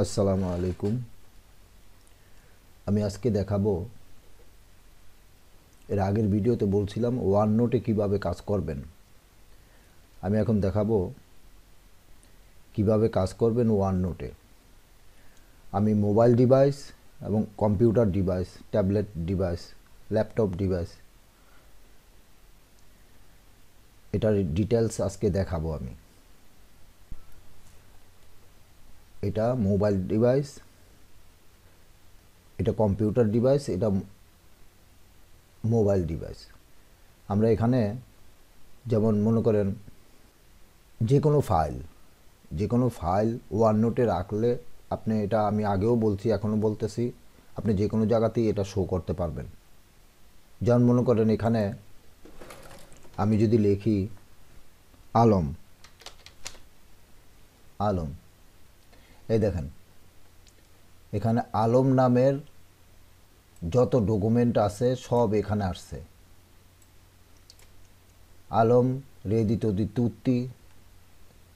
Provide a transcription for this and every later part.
আসসালামু আলাইকুম। আমি আজকে দেখাবো, এর আগের ভিডিওতে বলছিলাম ওয়ান নোটে কিভাবে কাজ করবেন। আমি এখন দেখাবো কিভাবে কাজ করবেন ওয়ান নোটে। আমি মোবাইল ডিভাইস এবং computer device, tablet device, laptop device, এটার ডিটেলস আজকে দেখাবো আমি। এটা মোবাইল ডিভাইস, এটা কম্পিউটার ডিভাইস, এটা মোবাইল ডিভাইস। আমরা এখানে যেমন মনে করেন যে কোনো ফাইল ওয়ান নোটে রাখলে আপনি, এটা আমি আগেও বলছি এখনও বলতেছি, আপনি যে কোনো জায়গাতেই এটা শো করতে পারবেন। যেমন মনে করেন এখানে আমি যদি লিখি আলম, এই দেখেন এখানে আলম নামের যত ডকুমেন্ট আছে সব এখানে আসছে। Alam reddito di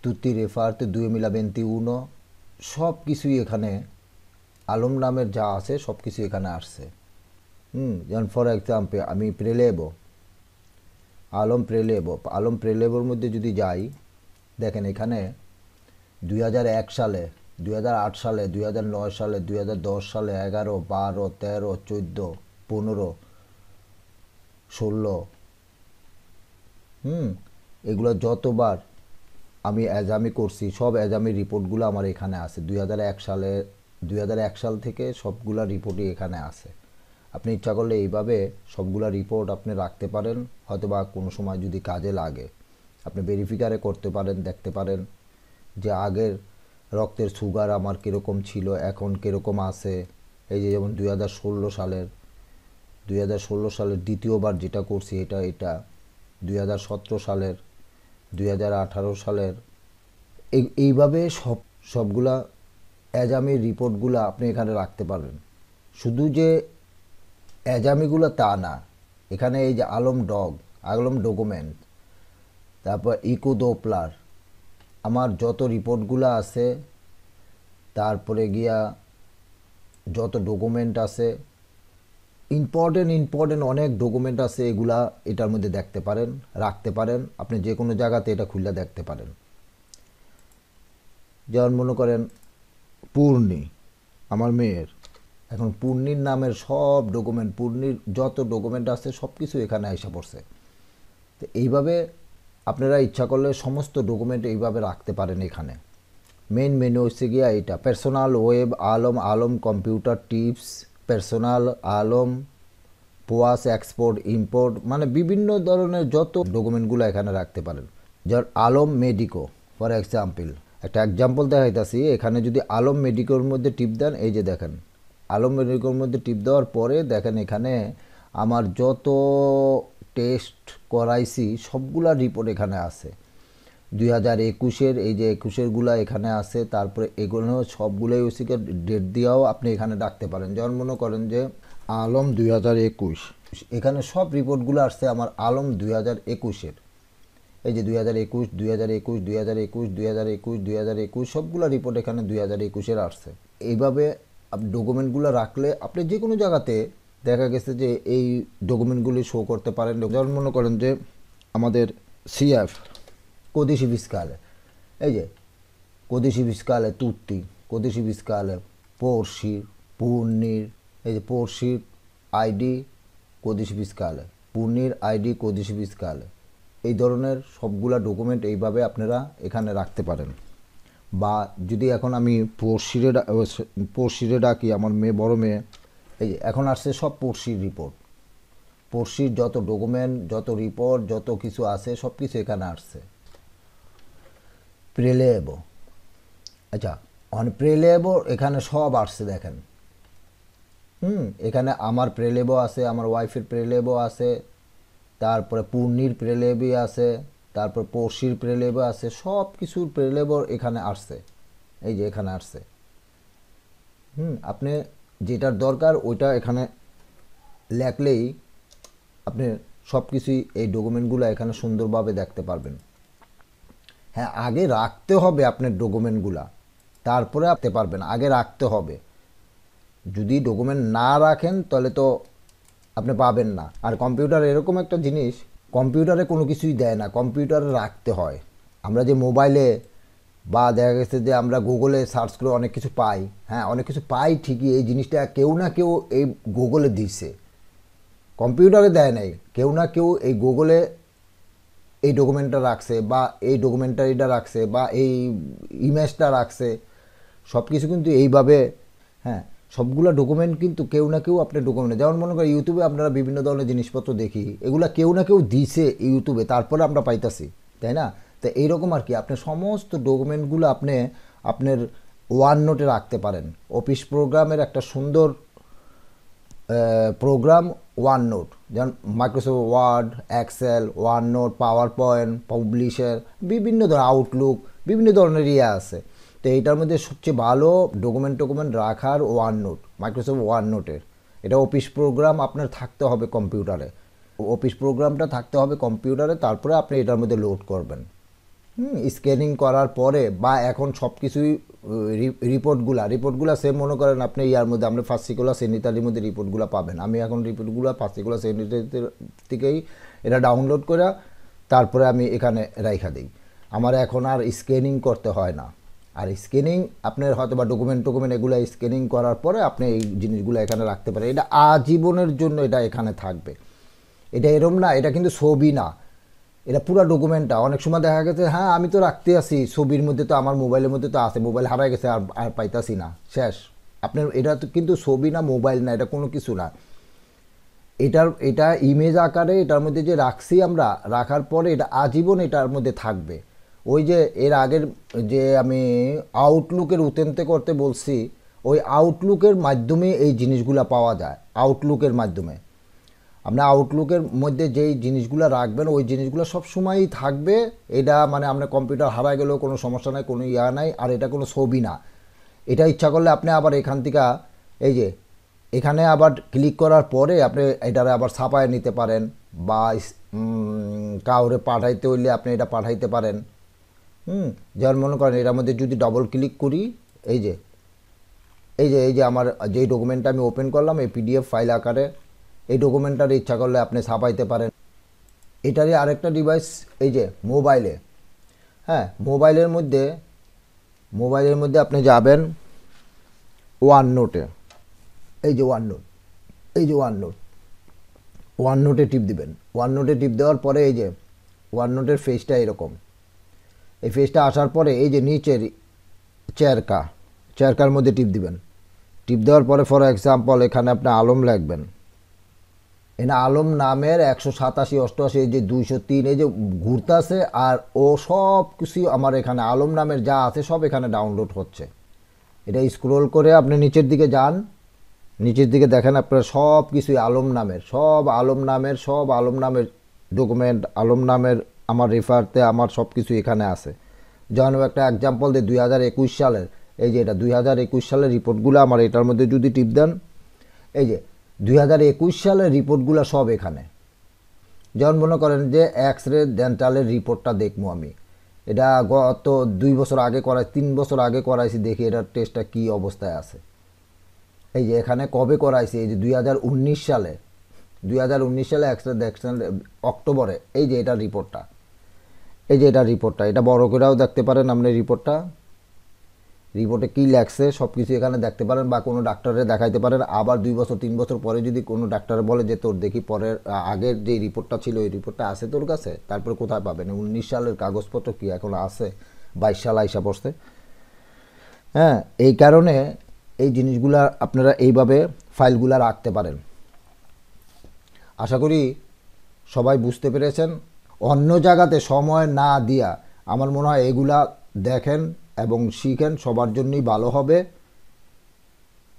tutti referti 2021, সব কিছুই এখানে আলম নামের যা আছে সব কিছু এখানে আসছে। যেমন ফর এক্সাম্পল আমি আলম প্রেলেবোর মধ্যে যদি যাই, দেখেন এখানে 2001 সালে, 2008 সালে, 2009 সালে, 2010 সালে, 11, 12, 13, 14, 15, 16, এগুলো যতবার আমি অ্যাজামি করছি সব অ্যাজামি রিপোর্টগুলো আমার এখানে আছে। 2001 সাল থেকে সবগুলা রিপোর্টই এখানে আছে। আপনি ইচ্ছা করলে এইভাবে সবগুলা রিপোর্ট আপনি রাখতে পারেন, হয়তো বা কোনো সময় যদি কাজে লাগে আপনি ভেরিফিকারে করতে পারেন, দেখতে পারেন যে আগের রক্তের সুগার আমার কীরকম ছিল, এখন কীরকম আছে। এই যে যেমন 2016 সালের দ্বিতীয়বার যেটা করছি এটা 2017 সালের, 2018 সালের, এইভাবে সবগুলা অ্যাজামির রিপোর্টগুলো আপনি এখানে রাখতে পারবেন। শুধু যে অ্যাজামিগুলো তা না, এখানে এই যে আলম ডকুমেন্ট, তারপর ইকো দোপলার, আমার যত রিপোর্টগুলো আছে, তারপরে গিয়া যত ডকুমেন্ট আছে, ইম্পর্টেন্ট অনেক ডকুমেন্ট আছে, এগুলা এটার মধ্যে দেখতে পারেন, রাখতে পারেন। আপনি যে কোনো জায়গাতে এটা খুলে দেখতে পারেন। যেমন মনে করেন পূর্ণি, আমার মেয়ের, এখন পূর্ণির নামের সব ডকুমেন্ট, পূর্ণির যত ডকুমেন্ট আছে সব কিছু এখানে এসে পড়ছে। তো এইভাবে আপনারা ইচ্ছা করলে সমস্ত ডকুমেন্ট এইভাবে রাখতে পারেন এখানে। মেইন মেনু হচ্ছে গিয়া এটা পার্সোনাল ওয়েব আলম কম্পিউটার টিপস, পার্সোনাল আলম, পোয়াস এক্সপোর্ট ইম্পোর্ট, মানে বিভিন্ন ধরনের যত ডকুমেন্টগুলো এখানে রাখতে পারেন। যার আলম মেডিকো ফর এক্সাম্পল, একটা এক্সাম্পল দেখাইতেছি। এখানে যদি আলম মেডিকোর মধ্যে টিপ দেন, এই যে দেখেন আলম মেডিকোর মধ্যে টিপ দেওয়ার পরে দেখেন এখানে আমার যত টেস্ট করাইছি সবগুলা রিপোর্ট এখানে আছে। 2021-এর এই যে 21-এরগুলা এখানে আছে। তারপরে এগুলো সবগুলোই ওসি ডেট দিয়েও আপনি এখানে রাখতে পারেন। যেমন মনে করেন যে আলম 2021, এখানে সব রিপোর্টগুলো আসছে আমার আলম 2021-এর। এই যে 2021 সবগুলো রিপোর্ট এখানে 2021-এর আসছে। এইভাবে ডকুমেন্টগুলো রাখলে আপনি যে কোনো জায়গাতে দেখা গেছে যে এই ডকুমেন্টগুলি শো করতে পারেন। যেমন মনে করেন যে আমাদের সিএফ codici fiscale, এই যে codici fiscale tutti, codici fiscale পড়শির, পূর্ণির, এই যে পড়শির আইডি codici fiscale, পূর্ণির আইডি codici fiscale, এই ধরনের সবগুলা ডকুমেন্ট এইভাবে আপনারা এখানে রাখতে পারেন। বা যদি এখন আমি পড়শিরে ডাকি, আমার মেয়ে, বড় মেয়ে, এই যে এখন আসছে সব পড়শির রিপোর্ট, পড়শির যত ডকুমেন্ট, যত রিপোর্ট, যত কিছু আছে সব কিছু এখানে আসছে। প্রেলেবো, আচ্ছা প্রেলেবো এখানে সব আসছে দেখেন। এখানে আমার প্রেলেবো আছে, আমার ওয়াইফের প্রেলেবো আছে, তারপরে পূর্ণির প্রেলেবি আছে, তারপর পড়শির প্রেলেবো আছে, সব কিছুর প্রেলেবো এখানে আসছে। এই যে এখানে আসছে। আপনি যেটার দরকার ওইটা এখানে লেখলেই আপনি সব কিছুই এই ডকুমেন্টগুলো এখানে সুন্দরভাবে দেখতে পারবেন। হ্যাঁ, আগে রাখতে হবে আপনার ডকুমেন্টগুলা, তারপরে আপনি পারবেন, আগে রাখতে হবে। যদি ডকুমেন্ট না রাখেন তাহলে তো আপনি পাবেন না। আর কম্পিউটার এরকম একটা জিনিস, কম্পিউটারে কোনো কিছুই দেয় না, কম্পিউটারে রাখতে হয়। আমরা যে মোবাইলে বা দেখা গেছে যে আমরা গুগলে সার্চ করে অনেক কিছু পাই, হ্যাঁ অনেক কিছু পাই ঠিকই, এই জিনিসটা কেউ না কেউ এই গুগলে দিছে, কম্পিউটারে দেয় নাই। কেউ না কেউ এই গুগলে এই ডকুমেন্টটা রাখছে বা এই ডকুমেন্টারিটা রাখছে বা এই ইমেজটা রাখছে, সব কিছু কিন্তু এইভাবে। হ্যাঁ, সবগুলো ডকুমেন্ট কিন্তু কেউ না কেউ আপনার ডকুমেন্ট, যেমন মনে করেন ইউটিউবে আপনারা বিভিন্ন ধরনের জিনিসপত্র দেখি, এগুলা কেউ না কেউ দিছে ইউটিউবে, তারপরে আমরা পাইতাছি, তাই না? তো এইরকম আর কি, আপনি সমস্ত ডকুমেন্টগুলো আপনি আপনার ওয়ান নোটে রাখতে পারেন। অফিস প্রোগ্রামের একটা সুন্দর প্রোগ্রাম ওয়ান নোট, যেমন Microsoft Word, Excel, OneNote, PowerPoint, Publisher, বিভিন্ন ধরনের আউটলুক, বিভিন্ন ধরনের আছে। তো এইটার মধ্যে সবচেয়ে ভালো ডকুমেন্ট রাখার ওয়ান নোট, মাইক্রোসফট ওয়ান নোটের। এটা অফিস প্রোগ্রাম আপনার থাকতে হবে কম্পিউটারে, অফিস প্রোগ্রামটা থাকতে হবে কম্পিউটারে, তারপরে আপনি এটার মধ্যে লোড করবেন। স্ক্যানিং করার পরে বা এখন সব কিছুই রিপোর্টগুলা সেম মনে করেন আপনি ইয়ার মধ্যে আমরা ফার্স্ট সিকুলার সেনিটারির মধ্যে রিপোর্টগুলো পাবেন। আমি এখন রিপোর্টগুলো ফার্স্ট সিকুলার সেনিটারি থেকেই এটা ডাউনলোড করে তারপরে আমি এখানে রাইখা দিই। আমার এখন আর স্ক্যানিং করতে হয় না। আর স্ক্যানিং আপনার হয়তো বা ডকুমেন্ট এগুলো স্ক্যানিং করার পরে আপনি এই জিনিসগুলো এখানে রাখতে পারেন। এটা আজীবনের জন্য এটা এখানে থাকবে। এটা এরম না, এটা কিন্তু ছবি না, এটা পুরো ডকুমেন্টটা। অনেক সময় দেখা গেছে হ্যাঁ আমি তো রাখতে আসি ছবির মধ্যে, তো আমার মোবাইলের মধ্যে তো আছে, মোবাইল হারাই গেছে আর পাইতাছি না, শেষ। আপনার এটা তো কিন্তু ছবি না, মোবাইল না, এটা কোনো কিছু না। এটা ইমেজ আকারে এটার মধ্যে যে রাখছি আমরা, রাখার পরে এটা আজীবন এটার মধ্যে থাকবে। ওই যে এর আগের যে আমি আউটলুকের উতেন্তে করতে বলছি, ওই আউটলুকের মাধ্যমে এই জিনিসগুলো পাওয়া যায়। আউটলুকের মাধ্যমে আপনার আউটলুকের মধ্যে যেই জিনিসগুলো রাখবেন ওই জিনিসগুলো সবসময়ই থাকবে। এটা মানে আপনার কম্পিউটার হারায় গেলেও কোনো সমস্যা নাই, কোনো নাই। আর এটা কোনো ছবি না। এটা ইচ্ছা করলে আপনি আবার এখান থেকে এই যে এখানে আবার ক্লিক করার পরে আপনি এটারে আবার ছাপায় নিতে পারেন, বা কাউরে পাঠাইতে হইলে আপনি এটা পাঠাইতে পারেন। যেমন মনে করেন এটার মধ্যে যদি ডবল ক্লিক করি, এই যে আমার যেই ডকুমেন্টটা আমি ওপেন করলাম এই পিডিএফ ফাইল আকারে, এই ডকুমেন্টটার ইচ্ছা করলে আপনি ছাপাইতে পারেন। এটারই আরেকটা ডিভাইস এই যে মোবাইলে, হ্যাঁ মোবাইলের মধ্যে আপনি যাবেন ওয়ান নোটে, এই যে ওয়ান নোটে টিপ দিবেন। ওয়ান নোটে টিপ দেওয়ার পরে এই যে ওয়ান নোটের ফেজটা এরকম, এই ফেজটা আসার পরে এই যে নিচের চেয়ারকার মধ্যে টিপ দিবেন। টিপ দেওয়ার পরে ফর এক্সাম্পল এখানে আপনি আলম লিখবেন। এখানে আলম নামের 187 88 এই যে 203 এই যে ঘুরতেছে, আর ও সব কিছু আমার এখানে আলম নামের যা আছে সব এখানে ডাউনলোড হচ্ছে। এটা স্ক্রোল করে আপনি নিচের দিকে যান, নিচের দিকে দেখেন আপনার সব কিছুই আলম নামের ডকুমেন্ট, আলম নামের আমার রেফারতে আমার সব কিছু এখানে আছে। যেমন একটা এক্সাম্পল দিয়ে 2021 সালের এই যে এটা 2021 সালের রিপোর্টগুলো আমার এটার মধ্যে যদি টিপ দেন, এই যে 2021 সালের রিপোর্টগুলো সব এখানে। যেমন মনে করেন যে এক্স রে ডেন্টালের রিপোর্টটা দেখবো আমি, এটা গত 2 বছর আগে 3 বছর আগে করাইছি, দেখি এটার টেস্টটা কী অবস্থায় আছে। এই যে এখানে কবে করাইছি, এই যে 2019 সালে এক্স রে দেখছেন অক্টোবরে, এই যে এটা রিপোর্টটা, এটা বড় করেও দেখতে পারেন আপনি। রিপোর্টে কী লেখছে সব কিছু এখানে দেখতে পারেন, বা কোনো ডাক্তারে দেখাইতে পারেন। আবার 2 বছর 3 বছর পরে যদি কোনো ডাক্তার বলে যে তোর দেখি পরের আগের যে রিপোর্টটা ছিল ওই রিপোর্টটা আছে তোর কাছে, তারপরে কোথায় পাবেন? 19 সালের কাগজপত্র কি এখন আছে? 22 সাল আইসা পড়ছে। হ্যাঁ, এই কারণে এই জিনিসগুলা আপনারা এইভাবে ফাইলগুলা রাখতে পারেন। আশা করি সবাই বুঝতে পেরেছেন। অন্য জায়গাতে সময় না দিয়া আমার মনে হয় এগুলা দেখেন এবং শিখেন, সবার জন্যই ভালো হবে।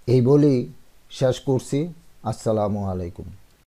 এই বলেই শেষ করছি। আসসালামু আলাইকুম।